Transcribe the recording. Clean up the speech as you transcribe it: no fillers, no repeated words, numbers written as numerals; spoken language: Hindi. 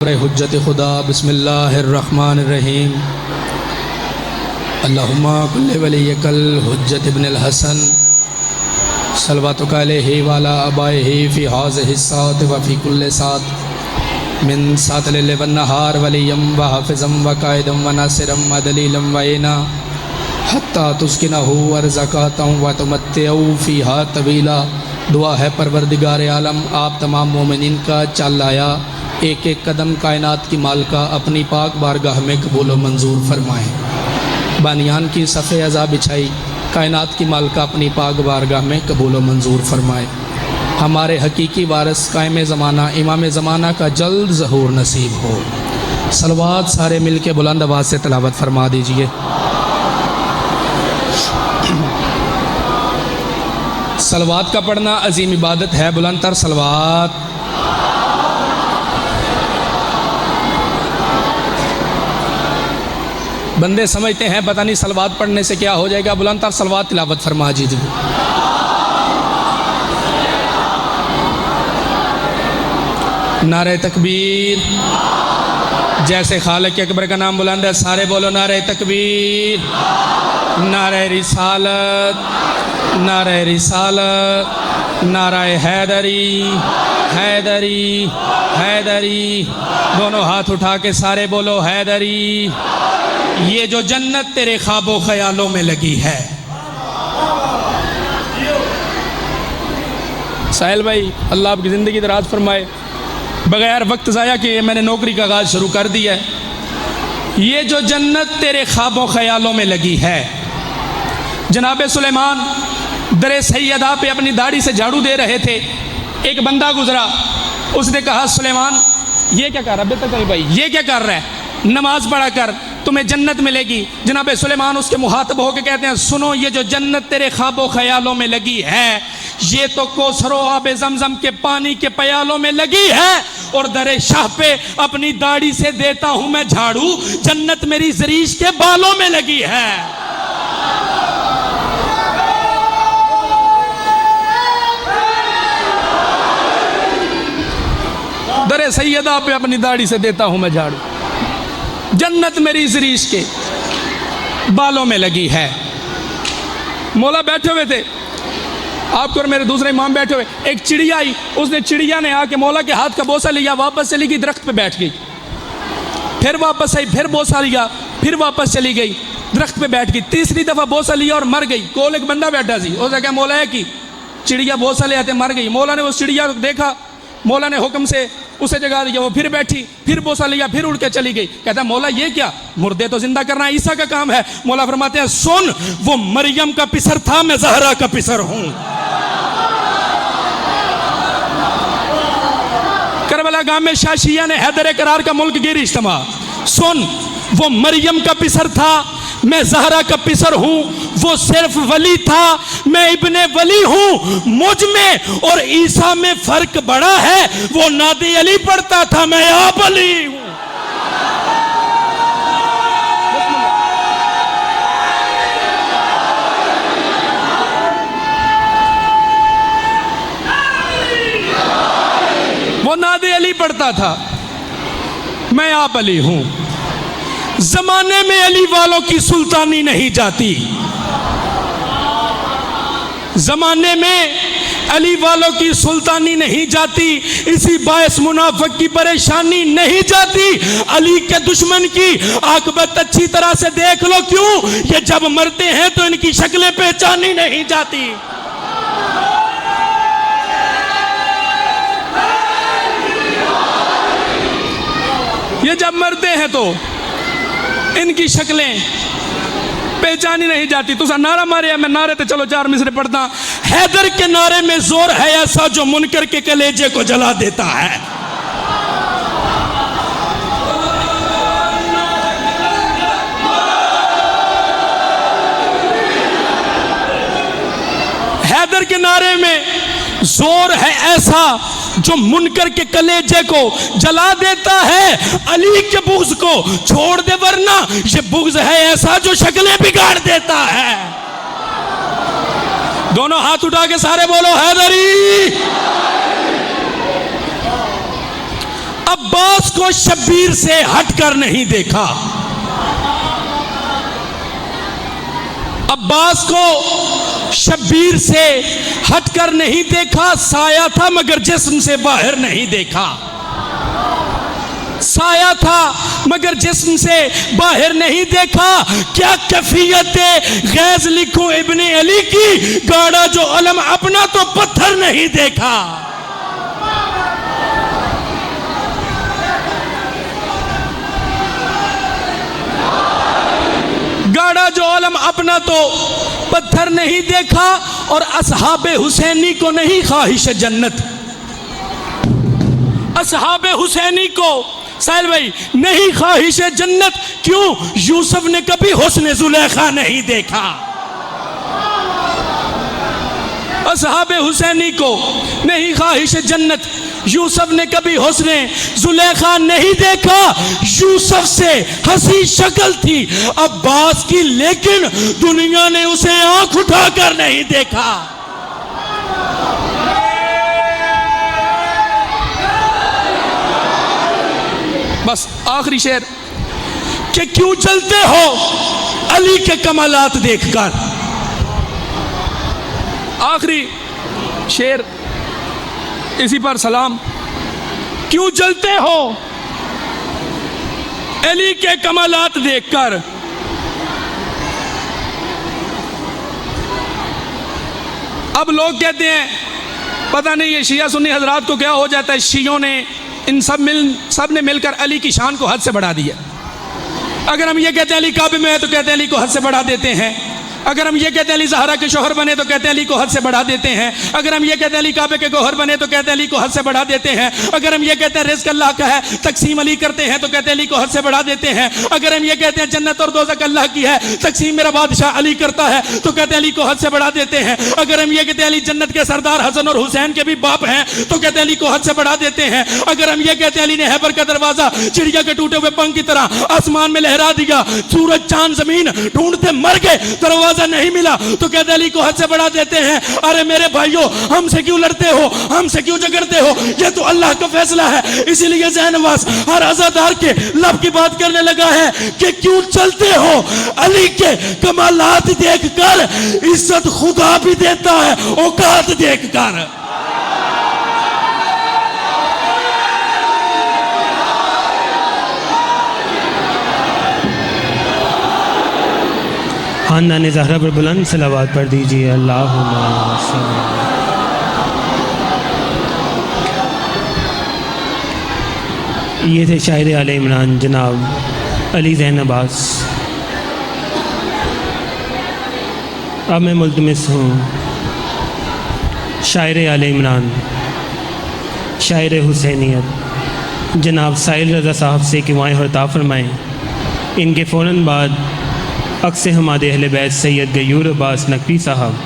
हुज्जत खुदा बिस्मिल्लाहिर्रहमानिर्रहीम अल्लाहुम्मा कुल्ले वलियकल हुज्जत इब्नुल हसन सल्लवातुका अलैहि वाला अबाइहि फ़ी हाज़िहि सात व फ़ी कुल्ले सात मिन सात लैल व नहार वलियम व हाफ़िज़म व कायदम व नासिरम व दलीलम व इना हत्ता तुस्किनहु अर्ज़क़तम व तुमत्तिउ फ़ीहा तवीला। दुआ है परवरदिगार आलम, आप तमाम मोमिनीन का चल आया एक एक कदम कायनात की मालिका अपनी पाक बारगाह में कबूल व मंजूर फरमाएँ। बानियान की सफ़े अज़ा बिछाई कायनात की मालिका अपनी पाक बारगाह में कबूल व मंजूर फरमाए। हमारे हकीकी वारिस कायम ज़माना इमाम ज़माना का जल्द ज़हूर नसीब हो। सलवात सारे मिल के बुलंद आवाज़ से तिलावत फरमा दीजिए। सलवात का पढ़ना अजीम इबादत है। बुलंद तर सलवात। बंदे समझते हैं पता नहीं सलवात पढ़ने से क्या हो जाएगा। बुलंद तर सलवात तिलावत फरमा दीजिए। नारे तकबीर। जैसे खालिक अकबर का नाम बुलंद है सारे बोलो नारे तकबीर, नारे रिसालत, नारे रिसालत, नारे हैदरी, हैदरी, हैदरी। दोनों हाथ उठा के सारे बोलो हैदरी। ये जो जन्नत तेरे ख्वाबों ख्यालों में लगी है। साहिल भाई अल्लाह आपकी ज़िंदगी दराज फरमाए। बगैर वक्त ज़ाया किए मैंने नौकरी का आगाज़ शुरू कर दिया है। ये जो जन्नत तेरे ख्वाबों ख्यालों में लगी है। जनाब सुलेमान दरे सैयदा पे अपनी दाढ़ी से झाड़ू दे रहे थे। एक बंदा गुजरा, उसने कहा सुलेमान ये क्या कर रहा है बेटा भाई, ये क्या कर रहा है, नमाज पढ़ा कर तुम्हें जन्नत मिलेगी। जनाब सुलेमान उसके मुहातब होकर कहते हैं सुनो, ये जो जन्नत तेरे ख्वाबों ख्यालों में लगी है ये तो कोसरो आबे ज़मज़म के पानी के प्यालों में लगी है। और दरे शाह पे अपनी दाढ़ी से देता हूं मैं झाड़ू, जन्नत मेरी ज़रीश के बालों में लगी है। दरे सैयदा पे अपनी दाढ़ी से देता हूं मैं झाड़ू, जन्नत मेरी ज़रीश के बालों में लगी है। मौला बैठे हुए थे, आपको और मेरे दूसरे इमाम बैठे हुए। एक चिड़िया आई, उसने चिड़िया ने आके मौला के हाथ का बोसा लिया, वापस चली गई, दरख्त पे बैठ गई। फिर वापस आई, फिर बोसा लिया, फिर वापस चली गई, दरख्त पे बैठ गई। तीसरी दफ़ा बोसा लिया और मर गई। कोल एक बंदा बैठा सी, उसने कहा मौला है कि चिड़िया बोसा ले आते मर गई। मौला ने उस चिड़िया को देखा, मौला ने हुक्म से उसे जगा दिया। वो फिर बैठी, फिर बोसा लिया, फिर उड़ के चली गई। कहता है मौला ये क्या, मुर्दे तो जिंदा करना ईसा का काम है। मौला फरमाते हैं सुन, वो मरियम का पिसर था, मैं ज़हरा का पिसर हूं। करबला गांव में शाशिया ने हैदर करार का मुल्क गिर इज्तिमा। सुन, वो मरियम का पिसर था, मैं ज़हरा का पिसर हूं। वो सिर्फ वली था, मैं इब्ने वली हूं। मुझ में और ईसा में फर्क बड़ा है। वो नादी अली पढ़ता था, मैं आप अली हूं। वो नादी अली पढ़ता था, मैं आप अली हूं। जमाने में अली वालों की सुल्तानी नहीं जाती, जमाने में अली वालों की सुल्तानी नहीं जाती। इसी बायस मुनाफिक की परेशानी नहीं जाती। अली के दुश्मन की आकबत अच्छी तरह से देख लो, क्यों ये जब मरते हैं तो इनकी शक्लें पहचानी नहीं जाती। ये जब मरते हैं तो इनकी शक्लें पहचानी नहीं जाती। तुसा नारा मारे, मैं नारे तो चलो चार मिसरे पढ़ता। हैदर के नारे में जोर है ऐसा जो मुनकर के कलेजे को जला देता है। हैदर के नारे में जोर है ऐसा जो मुनकर के कलेजे को जला देता है। अली के बुग़्ज़ को छोड़ दे, वरना ये बुग़्ज़ है ऐसा जो शक्लें बिगाड़ देता है। दोनों हाथ उठा के सारे बोलो हैदरी। अब अब्बास को शब्बीर से हटकर नहीं देखा। अब्बास को शब्बीर से हटकर नहीं देखा। साया था मगर जिस्म से बाहर नहीं देखा। साया था मगर जिस्म से बाहर नहीं देखा। क्या कैफियत गैज लिखो इब्ने अली की, गाड़ा जो अलम अपना तो पत्थर नहीं देखा। गाड़ा जो अलम अपना तो पत्थर नहीं देखा। और असहाबे हुसैनी को नहीं ख्वाहिश जन्नत, असहाबे हुसैनी को साहिल भाई नहीं ख्वाहिश जन्नत। क्यों? यूसुफ ने कभी हुस्न जुलेखा नहीं देखा। असहाबे हुसैनी को नहीं ख्वाहिश जन्नत, यूसुफ ने कभी हुस्न जुलेखा नहीं देखा। यूसुफ से हंसी शक्ल थी अब्बास की, लेकिन दुनिया ने उसे आंख उठाकर नहीं देखा। बस आखिरी शेर कि क्यों चलते हो अली के कमालात देखकर। आखिरी शेर इसी पर सलाम। क्यों जलते हो अली के कमालात देखकर। अब लोग कहते हैं पता नहीं ये शिया सुन्नी हजरात को क्या हो जाता है, शियों ने इन सब ने मिलकर अली की शान को हद से बढ़ा दिया। अगर हम ये कहते हैं अली काबे में है तो कहते हैं अली को हद से बढ़ा देते हैं। अगर हम ये कहते हैं अली ज़हरा के शोहर बने तो कहते हैं अली को हद से बढ़ा देते हैं। अगर हम ये कहते हैं अली काबे के गौहर बने तो कहते हैं अली को हद से बढ़ा देते हैं। अगर हम ये कहते हैं रिज़्क़ अल्लाह का है, तकसीम अली करते हैं तो कहते हैं अली को हद से बढ़ा देते हैं। अगर हम ये कहते हैं जन्नत और दोज़ख अल्लाह की है, तकसीम मेरा बादशाह अली करता है तो कहते हैं अली को हद से बढ़ा देते हैं। अगर हम ये कहते हैं अली जन्नत के सरदार हसन और हुसैन के भी बाप हैं तो कहते हैं अली को हद से बढ़ा देते हैं। अगर हम ये कहते हैं अली ने हैबर का दरवाजा चिड़िया के टूटे हुए पंख की तरह आसमान में लहरा दिया, सूरज चांद जमीन ढूंढते मर गए, दरवाजा नहीं मिला तो कहते अली को हद से बढ़ा देते हैं। अरे मेरे भाइयों, हमसे क्यों लड़ते हो, हमसे क्यों झगड़ते हो? ये तो अल्लाह का फैसला है। इसीलिए ज़ैनवास हर आज़ादार के लब की बात करने लगा है कि क्यों चलते हो अली के कमालात देखकर। इज्जत खुदा भी देता है औकात देखकर। खानदान ज़हरा पर बुलंद सलावत पढ़ दीजिए। अल्लाहुम्मा ये थे शायर आले इमरान जनाब अली ज़ैन अब्बास। अब मैं मुल्तमिस हूँ शायर आले इमरान, शायर हुसैनियत जनाब साहिल रज़ा साहब से कि वहाँ हरता फरमाएँ। इनके फ़ौरन बाद अक्स हमादे अहले बैत सैयद गयूर अब्बास नकवी साहब